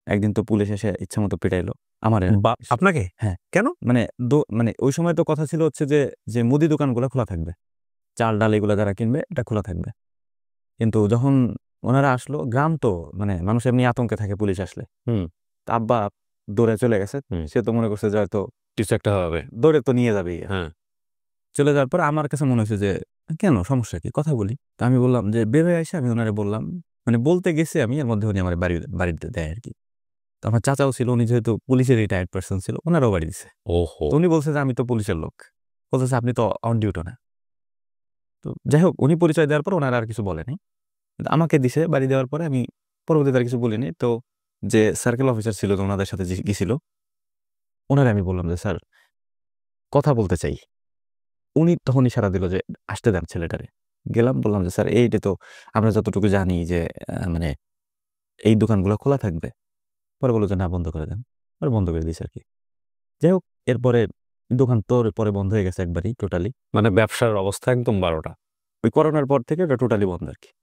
একদিন তো পুলিশ এসে ইচ্ছা মতো পিটাইলো আমার। আপনাকে? হ্যাঁ। কেন? মানে ওই সময় তো কথা ছিল হচ্ছে যে যে মুদি দোকানগুলো খোলা থাকবে, চাল ডাল এগুলো যারা কিনবে এটা খোলা থাকবে। কিন্তু যখন ওনারা আসলো, গ্রাম তো মানে মানুষ এমনি আতঙ্কে থাকে পুলিশ আসলে। হুম। তা আব্বা দৌড়ে চলে গেছে। সে তো মনে করছে যে হয়তো কিছু একটা হবে, দৌড়ে তো নিয়ে যাবেই। হ্যাঁ। চলে যাওয়ার পর আমার কাছে মনে হয়েছে যে কেন, সমস্যা কি, কথা বলি। তা আমি বললাম যে বের হয়ে আসে আমি ওনারে বললাম, মানে বলতে গেছি আমি, এর মধ্যে উনি আমার বাড়িতে দেয় আর কি। তো আমার চাচাও ছিল, উনি যেহেতু পুলিশের রিটায়ার্ড পার্সন ছিল, ওনারও বাড়ি দিছে। ওহো। তো উনি বলছে যে আমি তো পুলিশের লোক, বলতেছে আপনি তো অন ডিউটি না। তো যাই হোক, উনি পরিচয় দেওয়ার পর ওনারা আর কিছু বলেনি, কিন্তু আমাকে দিছে বাড়ি দেওয়ার পরে আমি পরবর্তীতে আর কিছু বলিনি। তো যে সার্কেল অফিসার ছিল তো ওনাদের সাথে যে গেছিল, ওনারে আমি বললাম যে স্যার কথা বলতে চাই। উনি তখন ইশারা দিল যে আসতে দেন ছেলেটারে। গেলাম, বললাম যে স্যার এইটা তো আমরা যতটুকু জানি যে মানে এই দোকানগুলো খোলা থাকবে। পরে বললো যে না, বন্ধ করে দেন। পরে বন্ধ করে দিয়েছে আর কি। যাই হোক, এরপরে দোকান তো পরে বন্ধ হয়ে গেছে একবারই টোটালি। মানে ব্যবসার অবস্থা একদম 12টা। ওই করোনার পর থেকে ওটা টোটালি বন্ধ আর কি।